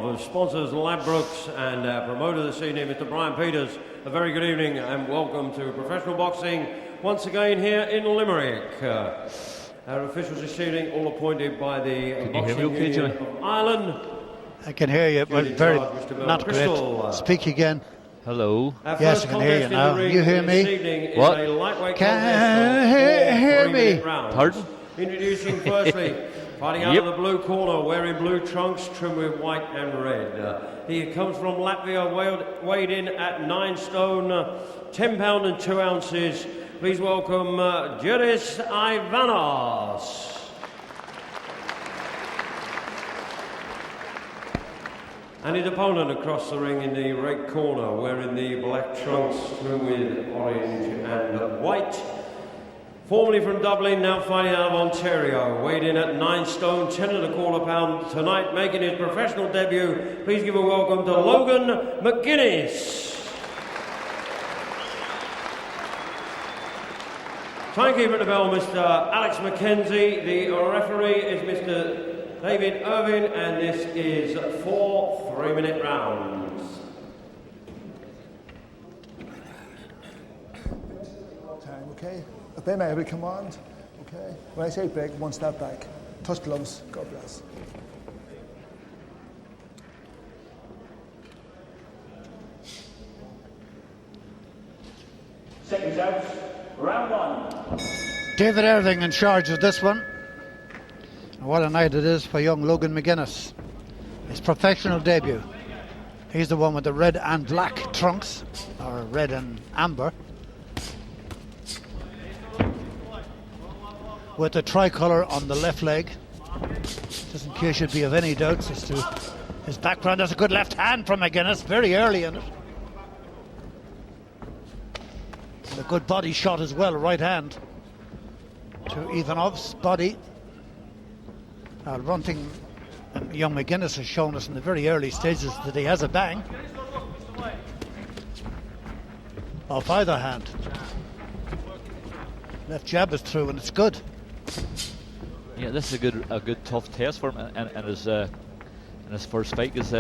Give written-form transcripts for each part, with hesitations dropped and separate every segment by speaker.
Speaker 1: of sponsors Ladbrokes and promoter this evening, Mr. Brian Peters. A very good evening and welcome to professional boxing once again here in Limerick. Our officials this evening all appointed by the Boxing Union of Ireland.
Speaker 2: I can hear you, but very not great. Speak again.
Speaker 3: Hello.
Speaker 2: Yes, I can hear you now. You hear me?
Speaker 3: What?
Speaker 2: Can hear me?
Speaker 3: Pardon?
Speaker 1: Introducing firstly, fighting out of the blue corner, wearing blue trunks trimmed with white and red. He comes from Latvia, weighed in at 9 stone, 10 pound and 2 ounces. Please welcome Juris Ivanovs. And his opponent across the ring in the red corner, wearing the black trunks trimmed with orange and white. Formerly from Dublin, now fighting out of Ontario, weighed in at 9 stone, 10 1/4 pound. Tonight, making his professional debut, please give a welcome to Logan McGuinness. Timekeeper at the bell, Mr. Alex McKenzie. The referee is Mr. David Irvin, and this is 4 3-minute rounds.
Speaker 4: Time, okay? Obey my every command, okay? When I say break, 1 step back. Touch gloves, God bless.
Speaker 5: Seconds out, round 1.
Speaker 2: David Irving in charge of this one. And what a night it is for young Logan McGuinness. His professional debut. He's the one with the red and black trunks, or red and amber, with the tricolour on the left leg. Just in case you'd be of any doubts as to his background. There's a good left hand from McGuinness, very early in it. And a good body shot as well, right hand to Ivanovs' body. One thing young McGuinness has shown us in the very early stages that he has a bang off either hand. Left jab is through and it's good.
Speaker 3: Yeah, this is a good tough test for him and in his first fight, because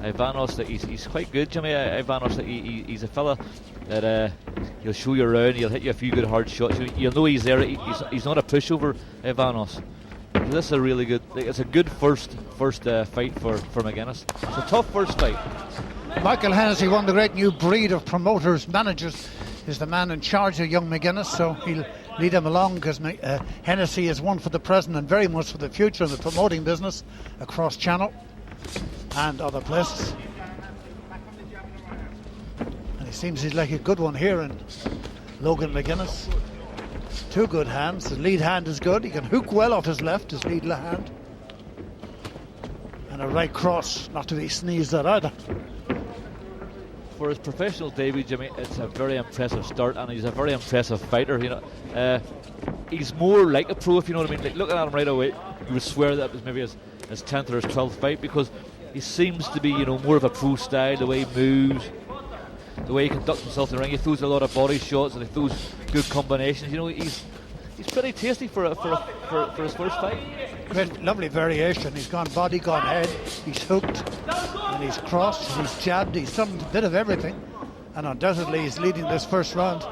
Speaker 3: Ivanovs, he's quite good, Jimmy. Ivanovs, he's a fella that he'll show you around, he'll hit you a few good hard shots. You'll know he's there. He's not a pushover, Ivanovs. This is a really good. It's a good first fight for McGuinness. It's a tough first fight.
Speaker 2: Michael Hennessy, one of the great new breed of promoters, managers, is the man in charge of young McGuinness, so he'll lead him along, because Hennessy is one for the present and very much for the future of the promoting business across Channel and other places. And he seems he's like a good one here in Logan McGuinness. 2 good hands. His lead hand is good. He can hook well off his left, his lead hand. And a right cross, not to be sneezed at either.
Speaker 3: For his professional debut, Jimmy, it's a very impressive start, and he's a very impressive fighter. You know, he's more like a pro, if you know what I mean. Like, looking at him right away, you would swear that was maybe his 10th or his 12th fight, because he seems to be, you know, more of a pro style, the way he moves, the way he conducts himself in the ring. He throws a lot of body shots and he throws good combinations. You know, he's pretty tasty for his first fight.
Speaker 2: Great, lovely variation. He's gone body, gone head, he's hooked, and he's crossed, and he's jabbed. He's done a bit of everything, and undoubtedly he's leading this first round.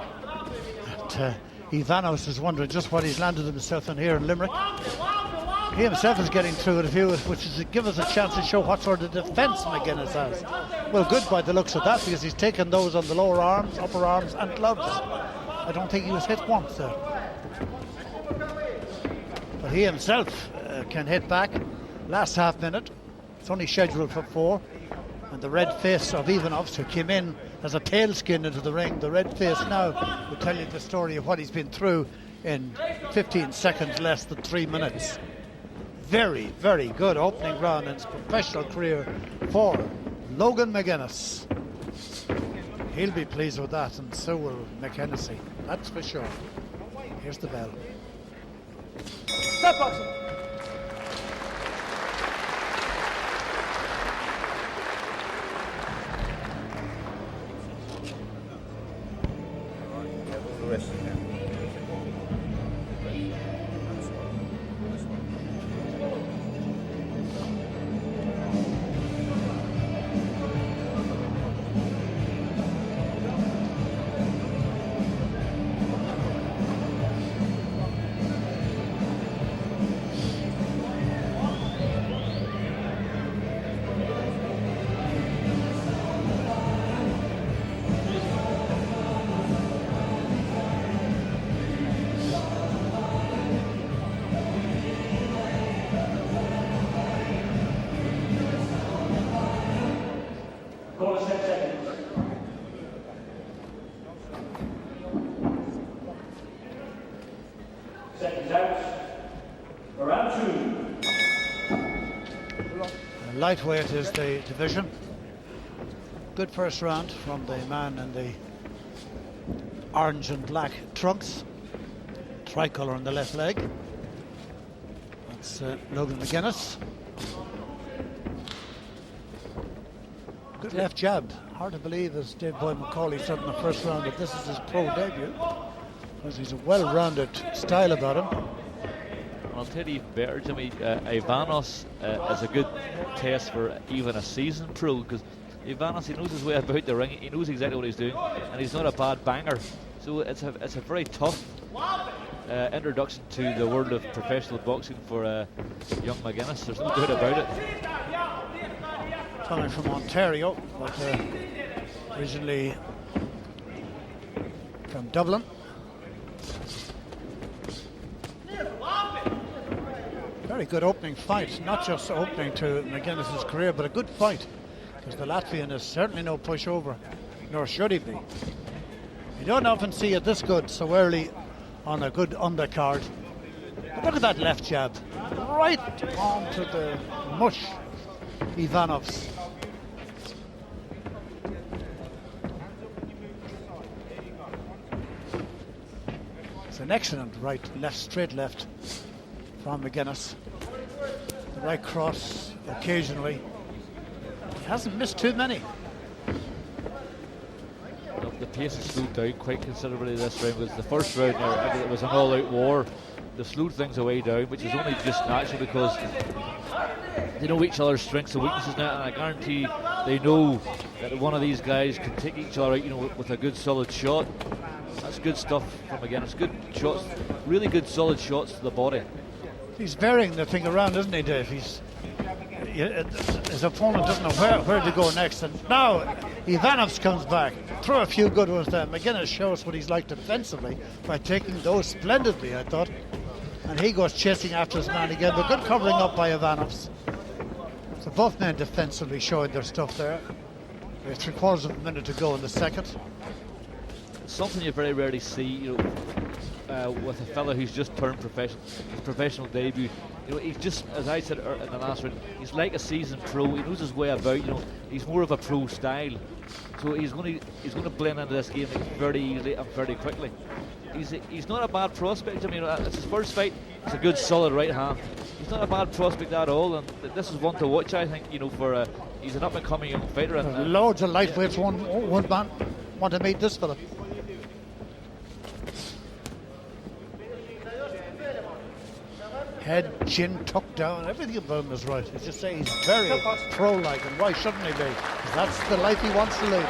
Speaker 2: And Ivanovs is wondering just what he's landed himself in here in Limerick. He himself is getting through it a few, which is to give us a chance to show what sort of defence McGuinness has. Well, good by the looks of that, because he's taken those on the lower arms, upper arms and gloves. I don't think he was hit once there. But he himself can hit back. Last half minute, it's only scheduled for 4. And the red face of Ivanovs, who came in as a tailskin into the ring, the red face now will tell you the story of what he's been through in 15 seconds, less than 3 minutes. Very, very good opening round in his professional career for Logan McGuinness. He'll be pleased with that, and so will McHennessy, that's for sure. Here's the bell.
Speaker 5: Stop boxing.
Speaker 2: lightweight is the division. Good first round from the man in the orange and black trunks, tricolour on the left leg. That's Logan McGuinness. Good left jab. Hard to believe, as Dave Boyd McCauley said in the first round, that this is his pro debut, because he's a well-rounded style about him.
Speaker 3: I'll tell you even better, Jimmy, Ivanovs is a good test for even a seasoned pro, because Ivanovs, he knows his way about the ring, he knows exactly what he's doing, and he's not a bad banger. So it's a very tough introduction to the world of professional boxing for young McGuinness. There's no doubt about it.
Speaker 2: Coming from Ontario, but originally from Dublin. Very good opening fight, not just opening to McGuinness's career, but a good fight, because the Latvian is certainly no pushover, nor should he be. You don't often see it this good so early on a good undercard. But look at that left jab, right onto the mush, Ivanovs. It's an excellent right, left, straight left from McGuinness. The right cross occasionally. He hasn't missed too many.
Speaker 3: The pace has slowed down quite considerably this round, because the first round there, it was an all-out war. They slowed things away down, which is only just natural, because they know each other's strengths and weaknesses now, and I guarantee they know that one of these guys can take each other out, with a good solid shot. That's good stuff from McGuinness. Good shots, really good solid shots to the body.
Speaker 2: He's varying the thing around, isn't he, Dave? His opponent doesn't know where to go next, and now Ivanovs comes back. Throw a few good ones there. McGuinness shows what he's like defensively by taking those splendidly, I thought. And he goes chasing after his man again, but good covering up by Ivanovs. So both men defensively showing their stuff there. We have 3/4 of a minute to go in the second.
Speaker 3: Something you very rarely see, with a fella who's just turned professional, his professional debut. He's just, as I said in the last round, he's like a seasoned pro. He knows his way about. He's more of a pro style, so he's going to blend into this game very easily and very quickly. He's not a bad prospect. I mean, it's his first fight. It's a good solid right hand. He's not a bad prospect at all, and this is one to watch, I think. For he's an up and coming young fighter. And
Speaker 2: loads of lightweights want to meet this fella. Head, chin tucked down, everything about him is right. It's just saying he's very pro-like, and why shouldn't he be? 'Cause that's the life he wants to live.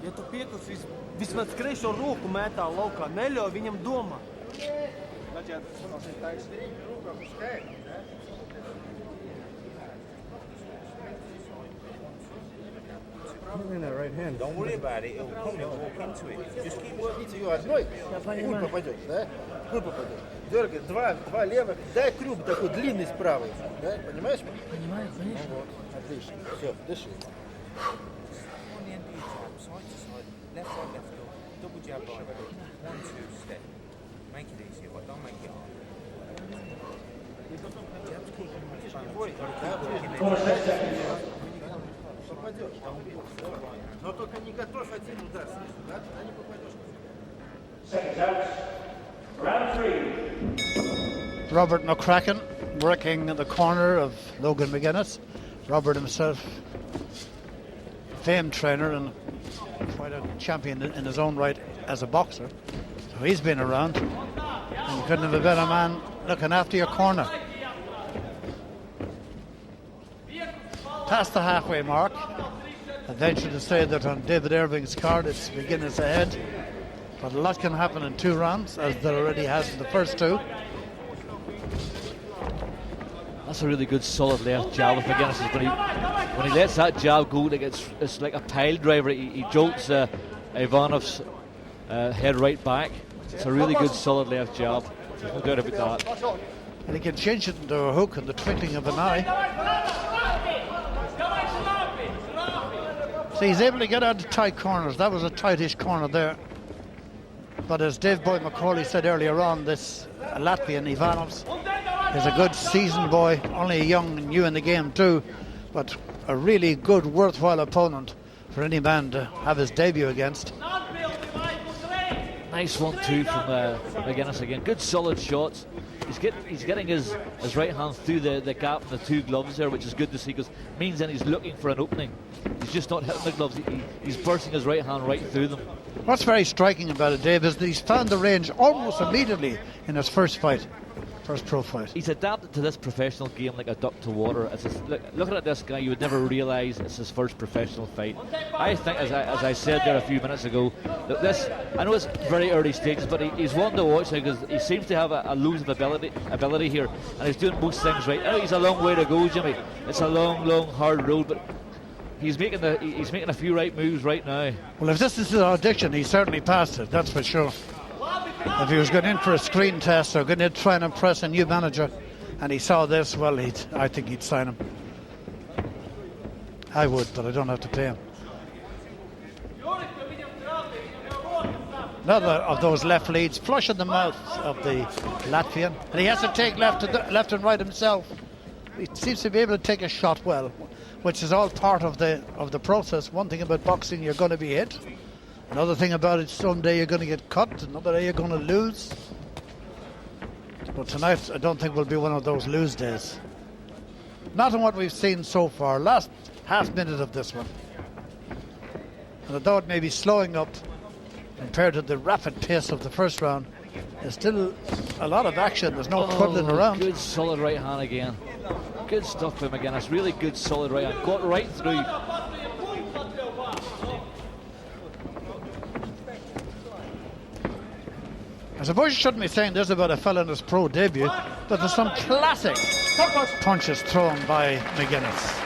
Speaker 6: Ja tu pieklis vismaz kreiso roku mētā laukā, neļauj viņam domāt. In that right hand.
Speaker 7: Don't worry about it. It'll come. It'll walk into it. Just keep working to your одной. Хуй попадет, да? Хуй попадет. Дергай два левых. Дай крюк такой длинный справа. Да? Понимаешь?
Speaker 6: Понимаю, конечно.
Speaker 7: Вот. Отлично. Все, дыши. Left side, left door. Double jab right. 1, 2 step. Make it easier, but don't make it hard. Jab's kicking with his balance. Попадешь. Но только не готовь один удар, да? Тогда не попадешь.
Speaker 5: Round 3.
Speaker 2: Robert McCracken working in the corner of Logan McGuinness. Robert himself, famed trainer and quite a champion in his own right as a boxer. So he's been around, and you couldn't have a better man looking after your corner. Past the halfway mark. I venture to say that on David Irving's card it's McGuinness ahead, but a lot can happen in 2 rounds, as there already has in the first 2.
Speaker 3: That's a really good solid left jab with McGuinness. When he lets that jab go, like it's like a pile driver. He jolts Ivanovs' head right back. It's a really good solid left jab. There's no doubt about that.
Speaker 2: And he can change it into a hook in the twinkling of an eye. So he's able to get out of tight corners. That was a tightish corner there. But as Dave Boy McCauley said earlier on, this Latvian Ivanovs is a good seasoned boy, only young and new in the game too, but a really good, worthwhile opponent for any man to have his debut against.
Speaker 3: Nice 1-2 from McGuinness again. Good solid shots. He's getting his right hand through the gap in the two gloves there, which is good to see, because it means then he's looking for an opening. He's just not hitting the gloves. He's bursting his right hand right through them.
Speaker 2: What's very striking about it, Dave, is that he's found the range almost immediately in his first pro fight.
Speaker 3: He's adapted to this professional game like a duck to water. Looking at this guy, you would never realise it's his first professional fight. I think, as I said there a few minutes ago, that this, I know it's very early stages, but he's one to watch because he seems to have a loads of ability here, and he's doing most things right. I know he's a long way to go, Jimmy. It's a long, hard road, but he's making a few right moves right now.
Speaker 2: Well, if this is his audition, he certainly passed it, that's for sure. If he was going in for a screen test or going to try and impress a new manager and he saw this, well, I think he'd sign him. I would, but I don't have to pay him. Another of those left leads, flush in the mouth of the Latvian, and he has to take left and right himself. He seems to be able to take a shot well, which is all part of the process. One thing about boxing, you're going to be hit. Another thing about it, someday you're going to get cut, another day you're going to lose. But tonight, I don't think will be one of those lose days. Not in what we've seen so far. Last half minute of this one. And although it may be slowing up compared to the rapid pace of the first round, there's still a lot of action. There's no twiddling around.
Speaker 3: Good solid right hand again. Good stuff by McGuinness. Really good solid right hand. Got right through.
Speaker 2: I suppose you shouldn't be saying this about a fella in his pro debut, but there's some classic punches thrown by McGuinness.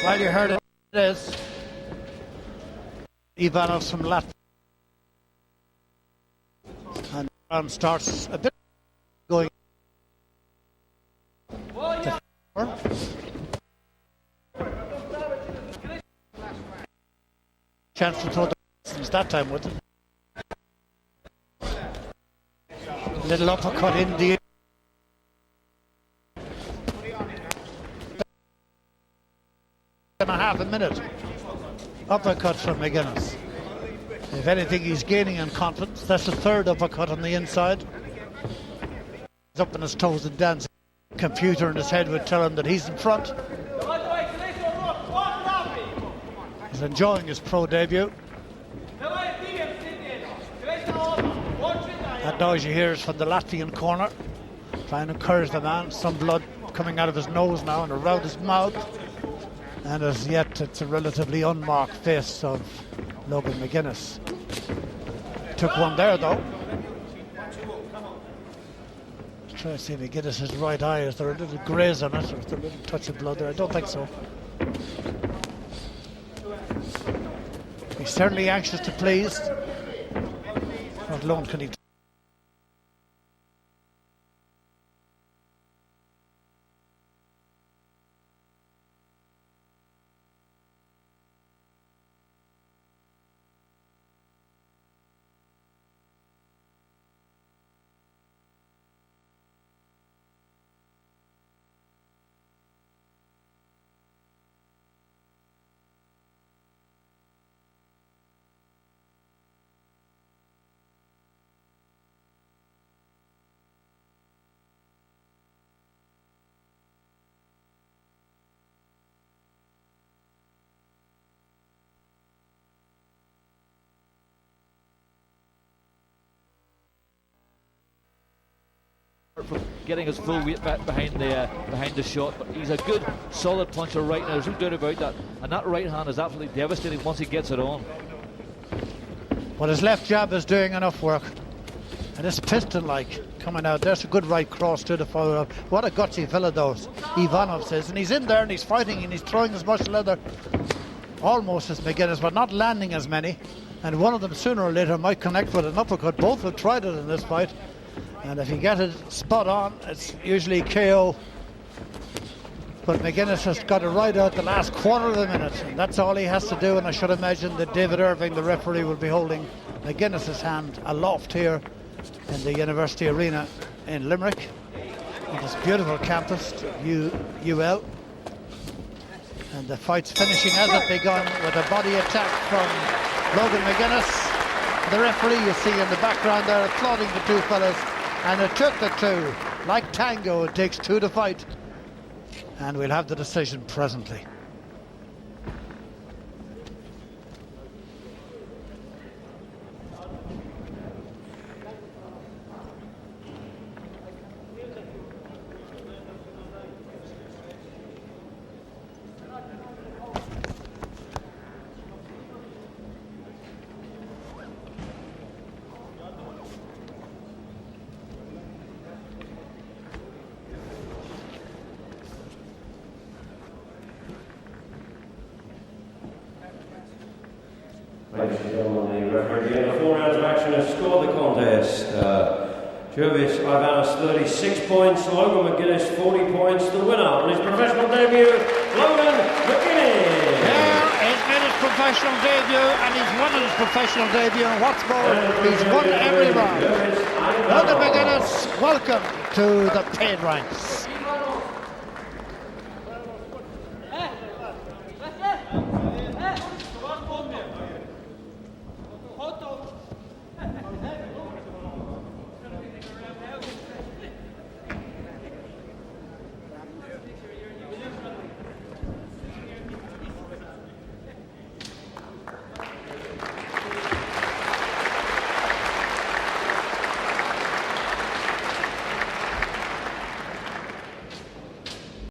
Speaker 2: Well, you heard it is Ivanovs from Latvia, and the round starts a bit going to chance to throw the distance that time with it. Little uppercut in the and a half a minute. Uppercut from McGuinness. If anything, he's gaining in confidence. That's the third uppercut on the inside. He's up on his toes and dancing. Computer in his head would tell him that he's in front. He's enjoying his pro debut. That noise you hear is from the Latvian corner, trying to encourage the man. Some blood coming out of his nose now and around his mouth. And as yet, it's a relatively unmarked face of Logan McGuinness. Took one there, though. Let's try to see if McGuinness's right eye, is there a little graze on it, or is there a little touch of blood there? I don't think so. He's certainly anxious to please. What alone can he do?
Speaker 3: getting his full weight back behind the shot. But he's a good, solid puncher right now. There's no doubt about that. And that right hand is absolutely devastating once he gets it on.
Speaker 2: Well, his left jab is doing enough work. And it's piston-like coming out. There's a good right cross to the follow up. What a gutsy fella those Ivanovs is. And he's in there and he's fighting and he's throwing as much leather almost as McGuinness, but not landing as many. And one of them sooner or later might connect with an uppercut. Both have tried it in this fight. And if you get it spot on, it's usually KO. But McGuinness has got it right out the last quarter of the minute. And that's all he has to do. And I should imagine that David Irving, the referee, will be holding McGuinness's hand aloft here in the University Arena in Limerick, on this beautiful campus, UL. And the fight's finishing as it begun with a body attack from Logan McGuinness. The referee you see in the background there applauding the two fellas, and it took the two. Like tango, it takes two to fight. And we'll have the decision presently.
Speaker 1: Ladies and gentlemen, the referee in the 4 rounds of action has scored the contest. Juris Ivanovs 36 points, Logan McGuinness 40 points. The winner on his professional debut, Logan McGuinness.
Speaker 2: Yeah, he's made his professional debut and he's won his professional debut, and what's more, he's won every round. Logan McGuinness, welcome to the paid ranks.